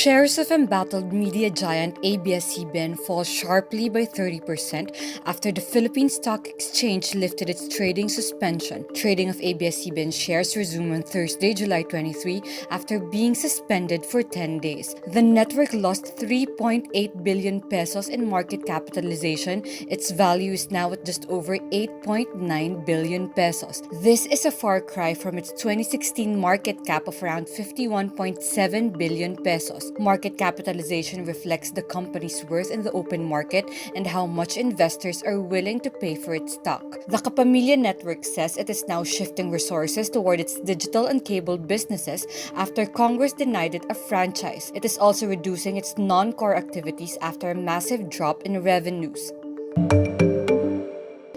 Shares of embattled media giant ABS-CBN fall sharply by 30% after the Philippine Stock Exchange lifted its trading suspension. Trading of ABS-CBN shares resumed on Thursday, July 23, after being suspended for 10 days. The network lost 3.8 billion pesos in market capitalization. Its value is now at just over 8.9 billion pesos. This is a far cry from its 2016 market cap of around 51.7 billion pesos. Market capitalization reflects the company's worth in the open market and how much investors are willing to pay for its stock. The Kapamilya network says it is now shifting resources toward its digital and cable businesses after Congress denied it a franchise. It is also reducing its non-core activities after a massive drop in revenues.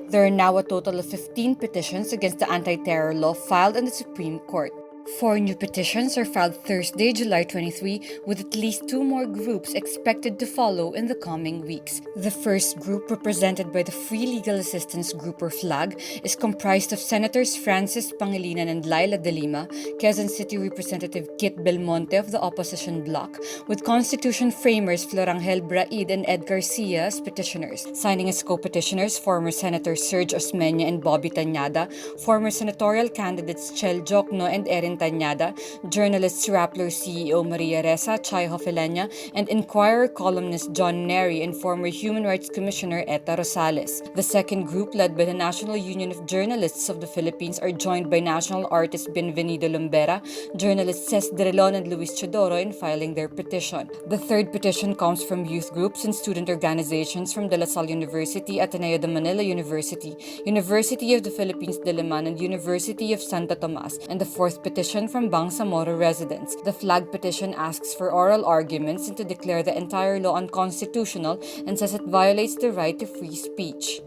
There are now a total of 15 petitions against the anti-terror law filed in the Supreme Court. 4 new petitions are filed Thursday, July 23, with at least 2 more groups expected to follow in the coming weeks. The first group, represented by the Free Legal Assistance Group or FLAG, is comprised of Senators Francis Pangilinan and Laila De Lima, Quezon City Representative Kit Belmonte of the opposition bloc, with Constitution framers Florangel Braid and Ed Garcia as petitioners. Signing as co-petitioners former Senators Serge Osmeña and Bobby Tañada, former senatorial candidates Chel Jokno and Erin Tañada, journalists Rappler CEO Maria Ressa Chay Hofelenya, and Inquirer columnist John Neri and former Human Rights Commissioner Eta Rosales. The second group, led by the National Union of Journalists of the Philippines, are joined by national artist Benvenido Lumbera, journalists Ces Drelon and Luis Chodoro in filing their petition. The third petition comes from youth groups and student organizations from De La Salle University, Ateneo de Manila University, University of the Philippines Diliman, and University of Santo Tomas, and the fourth petition from Bangsamoro residents. The flag petition asks for oral arguments and to declare the entire law unconstitutional and says it violates the right to free speech.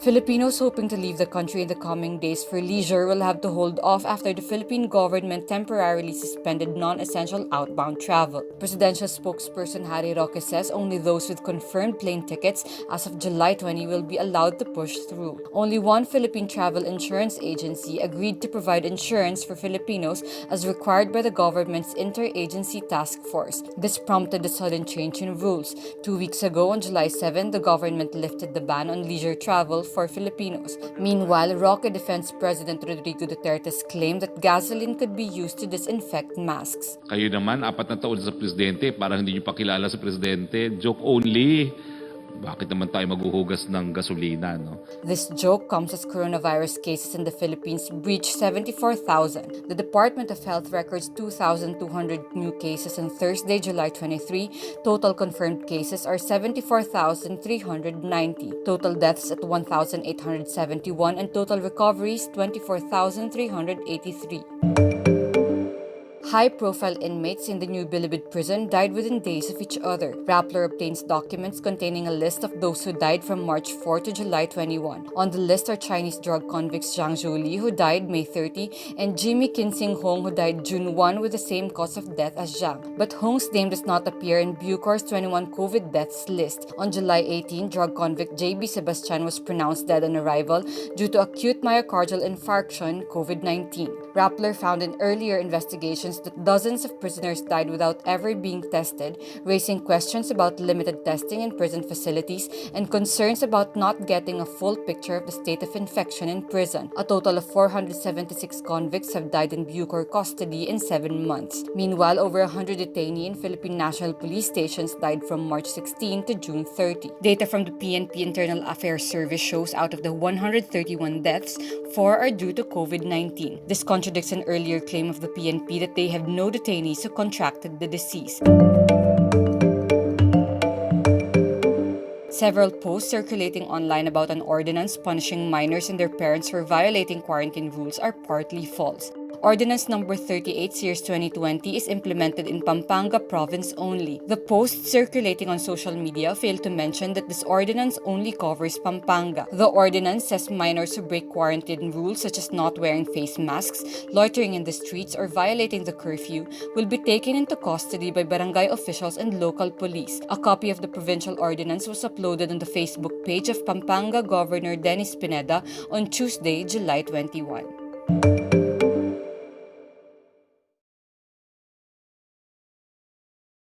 Filipinos hoping to leave the country in the coming days for leisure will have to hold off after the Philippine government temporarily suspended non-essential outbound travel. Presidential spokesperson Harry Roque says only those with confirmed plane tickets as of July 20 will be allowed to push through. Only one Philippine travel insurance agency agreed to provide insurance for Filipinos as required by the government's interagency task force. This prompted a sudden change in rules. 2 weeks ago, on July 7, the government lifted the ban on leisure travel for Filipinos. Meanwhile, Roque defends President Rodrigo Duterte's claim that gasoline could be used to disinfect masks. Kayo naman, 4 na taon sa presidente, parang hindi niyo pa kilala sa presidente. Joke only. Bakit naman tayo maghuhugas ng gasolina, no? This joke comes as coronavirus cases in the Philippines breach 74,000. The Department of Health records 2,200 new cases on Thursday, July 23. Total confirmed cases are 74,390. Total deaths at 1,871 and total recoveries 24,383. High-profile inmates in the new Bilibid Prison died within days of each other. Rappler obtains documents containing a list of those who died from March 4 to July 21. On the list are Chinese drug convicts Zhang Zhuli, who died May 30, and Jimmy Kinsing Hong, who died June 1 with the same cause of death as Zhang. But Hong's name does not appear in Bucor's 21 COVID deaths list. On July 18, drug convict JB Sebastian was pronounced dead on arrival due to acute myocardial infarction, COVID-19. Rappler found in earlier investigations that dozens of prisoners died without ever being tested, raising questions about limited testing in prison facilities and concerns about not getting a full picture of the state of infection in prison. A total of 476 convicts have died in Bucor custody in 7 months. Meanwhile, over 100 detainees in Philippine National Police stations died from March 16 to June 30. Data from the PNP Internal Affairs Service shows out of the 131 deaths, 4 are due to COVID-19. This contradicts an earlier claim of the PNP that they have no detainees who contracted the disease. Several posts circulating online about an ordinance punishing minors and their parents for violating quarantine rules are partly false. Ordinance number 38/2020 is implemented in Pampanga province only. The posts circulating on social media fail to mention that this ordinance only covers Pampanga. The ordinance says minors who break quarantine rules such as not wearing face masks, loitering in the streets, or violating the curfew will be taken into custody by barangay officials and local police. A copy of the provincial ordinance was uploaded on the Facebook page of Pampanga Governor Dennis Pineda on Tuesday, July 21.